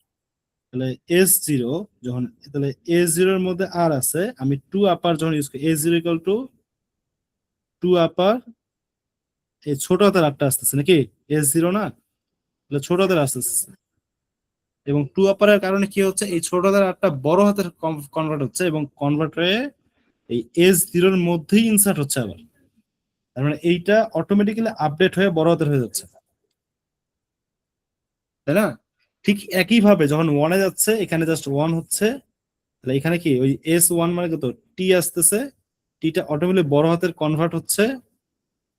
তাহলে এস 0 যখন, তাহলে এস 0 এর মধ্যে আর আছে। আমি টু আপার যখন ইউজ করি, এস 0 ইকুয়াল টু টু আপার, এই ছোট হাতের আটটা আসতেছে নাকি, এস 0 না, তাহলে ছোট হাতের আসতেছে। এবং টু আপারের কারণে কি হচ্ছে, এই ছোট হাতের আটটা বড় হাতের কনভার্ট হচ্ছে, এবং কনভার্ট হয়ে এই এস 0 এর মধ্যেই ইনসার্ট হচ্ছে আবার। তার মানে এইটা অটোমেটিক্যালি আপডেট হয়ে বড় হাতের হয়ে যাচ্ছে, তাই না? ঠিক একই ভাবে যখন 1 এ যাচ্ছে, এখানে জাস্ট 1 হচ্ছে, তাহলে এখানে কি ওই S1 মানে কত, টি আসতেছে, টিটা অটোমেটিক্যালি বড় হাতের কনভার্ট হচ্ছে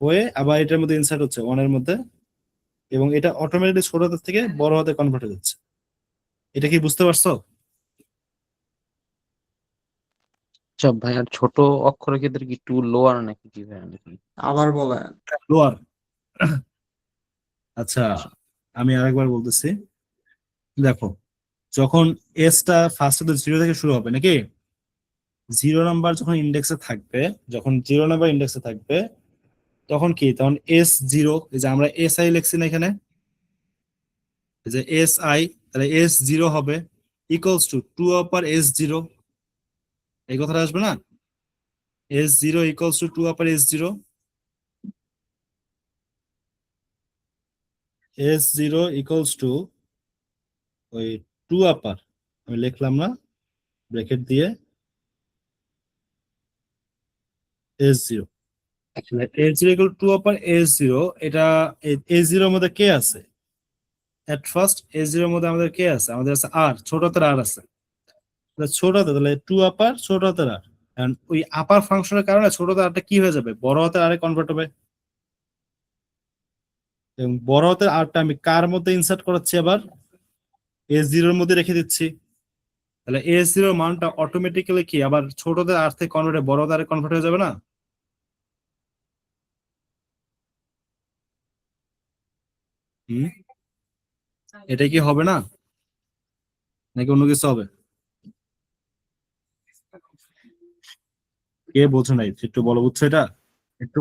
হয়ে আবার এটার মধ্যে ইনসার্ট হচ্ছে 1 এর মধ্যে, এবং এটা অটোমেটিক্যালি ছোট হাতের থেকে বড় হাতে কনভার্ট হয়ে যাচ্ছে। এটা কি বুঝতে পারছো? আচ্ছা ভাই, আর ছোট অক্ষরের ক্ষেত্রে কি টু লোয়ার নাকি কি ভাই নাকি? আবার বলেন। লোয়ার। আচ্ছা, আমি আরেকবার বলতেছি, দেখো, যখন এসটা ফার্স্টে তো 0 থেকে শুরু হবে নাকি, 0 নাম্বার যখন ইন্ডেক্সে থাকবে, যখন 0 নাম্বার ইন্ডেক্সে থাকবে, তখন কি, তখন S0, এই যে আমরা SI লিখছি না এখানে, এই যে SI, তাহলে S0 হবে equals to two upper S0, এই কথাটা আসবে না, S0 equals to two upper S0, S0 equals to ওই টু আপার, আমি লিখলাম না ব্র্যাকেট দিয়ে, S0, S0 equal to upper S0। এটা S0 এর মধ্যে কে আছে, এট ফার্স্ট S0 এর মধ্যে আমাদের কে আছে, আমাদের আছে আর, ছোট হাতের আর আছে, ছোট হাতে, তাহলে টু আপার ছোট হাতের আর। ওই আপার ফাংশনের কারণে ছোট হাতের আরটা কি হয়ে যাবে, বড় হাতের আরে কনভার্ট হবে। এবং বড় হাতের আরটা আমি কার মধ্যে ইনসার্ট করাচ্ছি, আবার S0 এর মধ্যে রেখে দিচ্ছি। তাহলে S0 মানটা অটোমেটিক্যালি কি আবার ছোটদের আর থেকে কনভার্ট হয়ে বড় হাতে কনভার্ট হয়ে যাবে না? হুম, এটা কি হবে না, নাকি অন্য কিছু হবে? কে বোঝো নাই, একটু বলো, বুঝছো এটা একটু?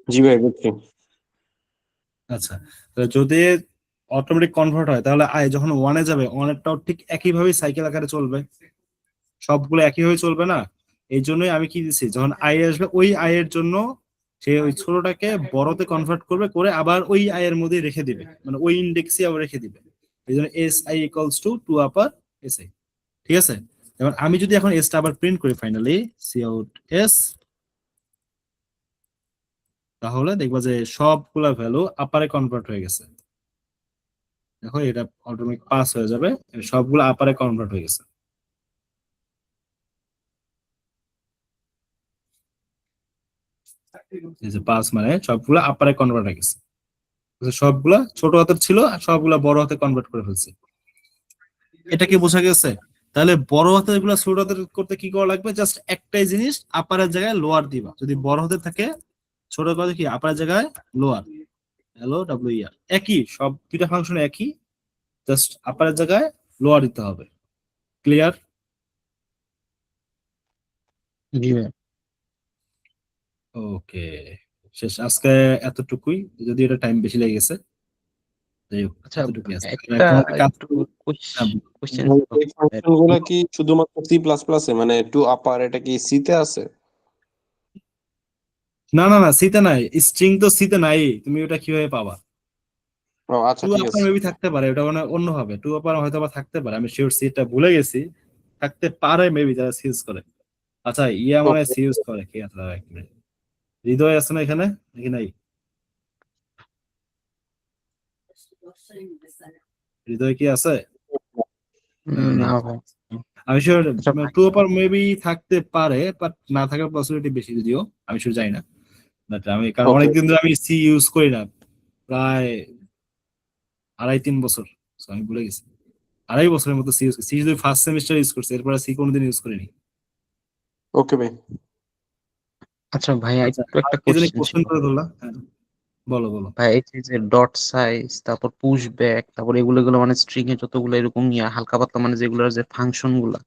জি ভাই বুঝছি। আচ্ছা, তাহলে যদি অটোমেটিক কনভার্ট হয় তাহলে আই যখন ওয়ানে যাবে, ওয়ানেরটাও ঠিক একইভাবে সাইকেল আকারে চলবে, সবগুলো একইভাবে চলবে না? এই জন্যই আমি কি দিচ্ছি, যখন আই আসবে ওই আই এর জন্য সে ওই ছোটটাকে বড়তে কনভার্ট করবে, করে আবার ওই আই এর মধ্যে রেখে দিবে, মানে ওই ইন্ডেক্সই আবার রেখে দিবে। এই জন্য S I equals to two upper S I. ঠিক আছে, এবার আমি যদি এখন এসটা আবার প্রিন্ট করি ফাইনালি, সি আউট এস, তাহলে দেখবা যে সবগুলা ভ্যালু আপারে কনভার্ট হয়ে গেছে। দেখো এটা অটোমেটিক পাস হয়ে যাবে, সবগুলো আপারে কনভার্ট হয়ে গেছে। এই যে পাস মানে সবগুলো আপারে কনভার্ট হয়ে গেছে, সবগুলা ছোট হাতের ছিল আর সবগুলা বড় হাতে কনভার্ট করে ফেলছে। এটা কি বোঝা গেছে? তাহলে বড় হাতের গুলা ছোট হাতের করতে কি করা লাগবে, জাস্ট একটাই জিনিস, আপারের জায়গায় লোয়ার দিবা। যদি বড় হাতে থাকে, ছোট হাতে কি আপারের জায়গায় লোয়ার, LOWER, একই, সব দুইটা ফাংশন একই, জাস্ট আপারের জায়গায় লোয়ার দিতে হবে। ক্লিয়ার? জি ভাই। ওকে, শেষ আজকে এতটুকুই, যদি এটা টাইম বেশি লেগে গেছে, যাই হোক আচ্ছা, এতটুকুই আছে। একটা এখন একটা কাজ একটু করবো। হ্যাঁ, কোশ্চেন ভাই, এই ফাংশন গুলো কি শুধুমাত্র সি প্লাস প্লাস এ, মানে টু আপার, এটা কি সি তে আছে? না না না, সিতে নাই, স্ট্রিং তো সিতে নাই, তুমি ওটা কিভাবে পাবা? ও আচ্ছা, টু ঠিক আপার আছে। মেবি থাকতে পারে, ওটা মানে অন্য হবে, টু আপার হয়তো বা থাকতে পারে, আমি শিওর সিটা ভুলে গেছি, থাকতে পারে মেবি যারা সিউজ করে। আচ্ছা, ইয়া মনে হয় সিউজ করে, কে আছে দাঁড়াও এক মিনিট। হৃদয় আছে না এখানে, নাকি নাই? হৃদয় কি আছে? নাকি না নেই? ভাই। আমি শিওর আচ্ছা ভাই, টু আপার মেবি থাকতে পারে, বাট না থাকার পসিবিলিটি বেশি, যদিও আমি শিওর জানি না। বাট আমি কারণ ওকে, অনেকদিন ধরে আমি সি ইউজ করি না, প্রায় 2.5-3 বছর। So আমি ভুলে গেছি, 2.5 বছরের মতো সি ইউজ করছি, সি যদি ফার্স্ট সেমিস্টার ইউজ করছি, এরপরে সি কোনোদিন ইউজ করিনি। ওকে ভাই। আচ্ছা ভাইয়া, আচ্ছা, একটু আর একটা কি জানি কোশ্চেন ছিল। কোশ্চেন করে ধরলা, হ্যাঁ বলো বলো। ভাই এই যে ডট সাইজ, তারপর পুশ ব্যাক, তারপর এগুলো এগুলো মানে স্ট্রিং এ যতগুলো এরকম হালকা পাতলা মানে যেগুলোর যে ফাংশন গুলা,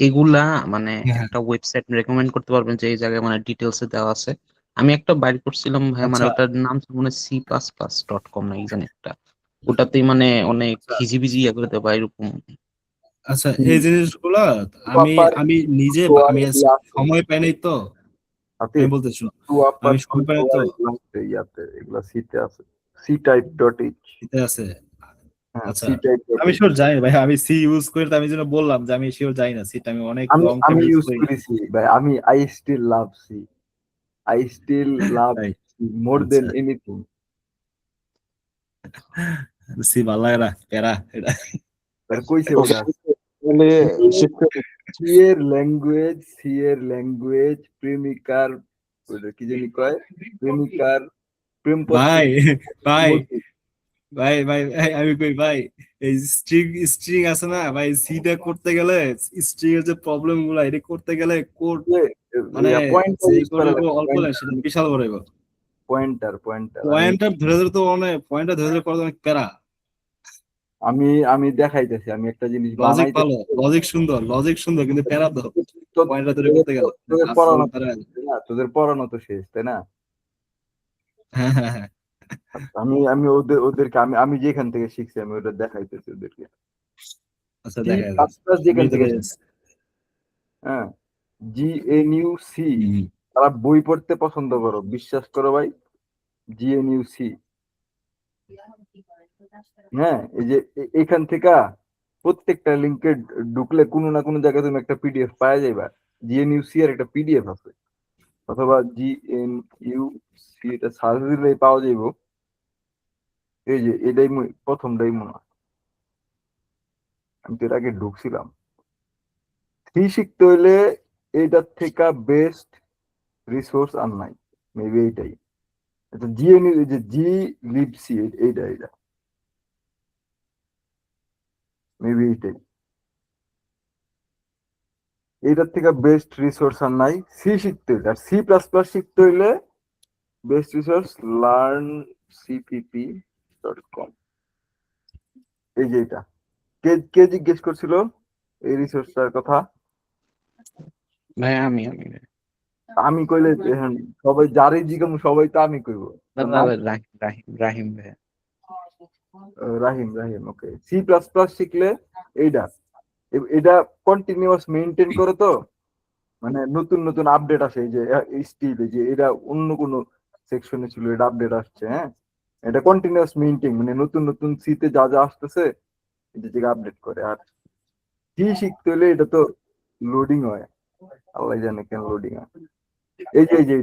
এগুলা মানে হ্যাঁ, একটা ওয়েবসাইট রেকমেন্ড করতে পারবেন যে এই জায়গায় মানে ডিটেলস এ দেওয়া আছে? আমি একটা বাইর করছিলাম ভাই, মানে আচ্ছা ওটার নাম ছিল মানে C++.com না কি জানি একটা, ওটাতেই মানে অনেক আচ্ছা হিজিবিজি ইয়ে করে দেবা এরকম। আচ্ছা, এই জিনিসগুলা টু আমি আপার আমি নিজে লোয়ার আমি এগুলো আছে সময় পাই নাই তো, আমি হাফিজ। বলতে শুনো, টু আপার আমি টু সময় পাই নাই তো। লোয়ার এগুলো আছে ইয়াতে, এগুলো সিতে আছে। C type dot H. এতে আছে। হ্যাঁ, আচ্ছা, সি টাইপ ডট আমি এইচ। শিওর জানি ভাই, আমি সি ইউজ করি, তো আমি যেন বললাম যে আমি শিওর জানি না সিটা, আমি অনেক আমি লং টাইম আমি ইউজ ইউজ করি না। করেছি ভাই, আমি I still love C. I still love তাই? মোর দেন আচ্ছা, এনিথিং। সি ভালো লাগে না, প্যারা এটা। আর কইছে ওকে, বোঝা, তাহলে শেষ করে দিই। সি এর ল্যাঙ্গুয়েজ প্রেমিকার, ওইটা কি জানি কয়, প্রেমিকার প্রেমপত্র ভাই ভাই মধু। ভাই ভাই ভাই, আমি কই ভাই, এই স্ট্রিং স্ট্রিং আছে না ভাই, সিটা করতে গেলে, স্ট্রিং এর যে প্রবলেম গুলা এটা করতে গেলে কোড, মানে পয়েন্টার যে ইউজ কোড করা লাগে, অল্প লাগে সেটা বিশাল বড়। পয়েন্টার আমি পয়েন্টার ধরে ধরে তো অনেক, পয়েন্টার ধরে ধরে করা তো অনেক প্যারা। আমি আমি দেখাইতেছি, আমি একটা জিনিস লজিক ভালো, বানাইতেছি। লজিক সুন্দর, কিন্তু প্যারা তো পয়েন্টার ধরে তোদের করতে গেলে তোদের আসল পড়ানো তো প্যারা। শেষ, তাই না? তোদের পড়ানো তো শেষ, তাই না? হ্যাঁ হ্যাঁ হ্যাঁ, আমি আমি ওদেরকে আমি আমি যেখান থেকে শিখছি আমি ওটা দেখাইতেছি ওদেরকে। আচ্ছা সি দেখা প্লাস যাচ্ছে। প্লাস আমি যেখান তো থেকে শিখছি, হ্যাঁ, GNU C। হম, তারা বই পড়তে পছন্দ করো, বিশ্বাস করো ভাই, GNU C। হ্যাঁ, এই যে এখান থেকে প্রত্যেকটা লিঙ্কে ঢুকলে কোনো না কোনো জায়গায় তুমি একটা পিডিএফ পাওয়া যাইবা। GNU C এর একটা পিডিএফ আছে, অথবা GNU C, এটা সার্চ দিলেই পাওয়া যাইব। এই যে এটাই প্রথমটাই মনে হয়, আমি তো এর আগে ঢুকছিলাম। সি শিখতে হইলে এইটার থেকে বেস্ট রিসোর্স আর নাই, মেবি এইটাই। আচ্ছা জিএনইউ এই যে জি লিপসি এইটা মেবি এইটাই, এইটার থেকে বেস্ট রিসোর্স আর নাই। সি শিখতে হইলে আর সি প্লাস প্লাস শিখতে হইলে বেস্ট রিসোর্স learncpp.com। এই যে এটা কে জিজ্ঞেস করছিল এই রিসোর্সটার কথা? ভাই আমি আমি কইলে এখন সবাই যারই জিজ্ঞাসা সবাই তো আমি কইব। রাহিম ভাই। রাহিম ওকে। সি প্লাস প্লাস শিখলে এইটা এটা কন্টিনিউয়াস মেইনটেইন করে, তো মানে নতুন নতুন আপডেট আসে। এই যে স্টিল এই যে এটা অন্য কোনো সেকশনে ছিল, এটা আপডেট আসছে। হ্যাঁ, এটা কন্টিনিউয়াস মেইনটেইন মানে নতুন নতুন সিতে যা যা আসতেছে এটা থেকে আপডেট করে। আর কি শিখতে হলে এটা তো লোডিং হয়, আল্লাহ জানে কেন লোডিং হয়। এই যে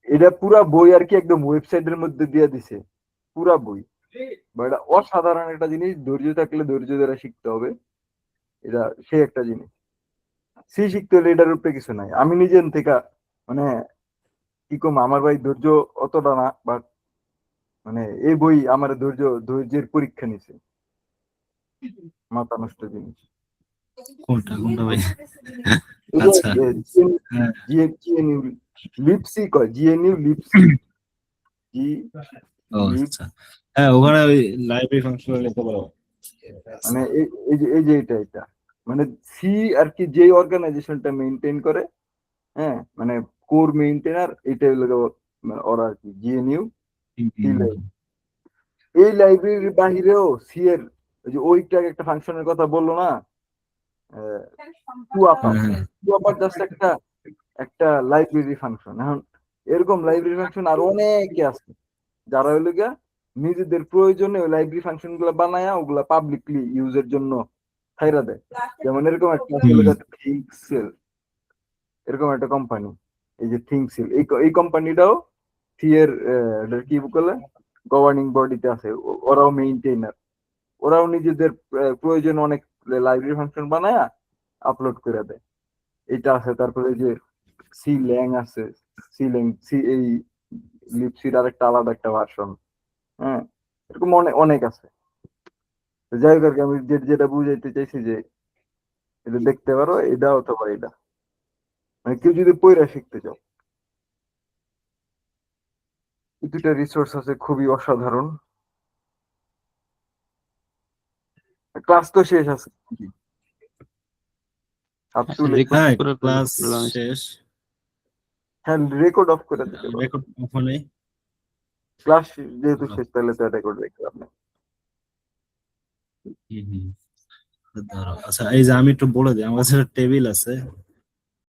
এটা পুরা বই আর কি একদম ওয়েবসাইটের মধ্যে দিয়ে দিছে, পুরা বই। বা এটা অসাধারণ একটা জিনিস, ধৈর্য থাকলে ধৈর্য ধরে শিখতে হবে, এটা সেই একটা জিনিস। সি শিখতে হলে এটার উপরে কিছু নাই। আমি নিজের থেকে মানে কি কম, আমার ভাই ধৈর্য অতটা না, বাট মানে এই বই আমার ধৈর্যের পরীক্ষা নিছে, মাথা নষ্ট জিনিস। কোনটা ভাই? এই আচ্ছা, যে হ্যাঁ। জিএনইউ লিপসি কয়, জিএনইউ লিপসি জি ও আচ্ছা, হ্যাঁ ওখানে ওই লাইব্রেরি ফাংশন লিখতে পারো। মানে এই যে এটা মানে সি আর কি যে অর্গানাইজেশনটা মেইনটেইন করে, হ্যাঁ মানে কোর মেইনটেনার, এটা হলো ওরা আর কি জিএনইউ। এই লাইব্রেরির বাহিরেও সি এর ওই যে ওইটা একটা ফাংশনের কথা বললো না, টুআপার জাস্ট একটা লাইব্রেরি ফাংশন। এখন এরকম লাইব্রেরি ফাংশন আর অনেকে আছে যারা হইলো গিয়া নিজেদের প্রয়োজনে ওই লাইব্রেরি ফাংশন গুলা বানায়া ওগুলা পাবলিকলি ইউজের জন্য ছাইরা দেয়। যেমন এরকম একটা থিঙ্কসেল, এরকম একটা কোম্পানি, এই যে থিঙ্কসেল, এই কোম্পানিটাও সি এর কি বলে গভর্নিং বডিতে আছে। ওরাও মেইনটেইনার, ওরাও নিজেদের প্রয়োজন অনেক লাইব্রেরি ফাংশন বানায়া আপলোড করে দেয়। এটা আছে। তারপরে যে সি ল্যাং আছে, সি এই লিপসির আরেকটা আলাদা একটা ভার্সন। হ্যাঁ, এরকম অনেক আছে। তো যাই হোক আর কি, আমি যেটা বুঝাইতে চাইছি যে এটা দেখতে পারো, এটা অথবা এটা, মানে কেউ যদি পয়রা শিখতে চাও, এই দুটা রিসোর্স আছে খুবই অসাধারণ। ক্লাস তো শেষ আছে, হ্যাঁ ক্লাস শেষ, হ্যাঁ রেকর্ড অফ করে দিতে পারো। রেকর্ড ওখানে। ক্লাস যেহেতু শেষ, তাহলে তো রেকর্ড রেখে আপনি। ধরো আচ্ছা, এই যে আমি একটু বলে দিই, আমার কাছে টেবিল আছে,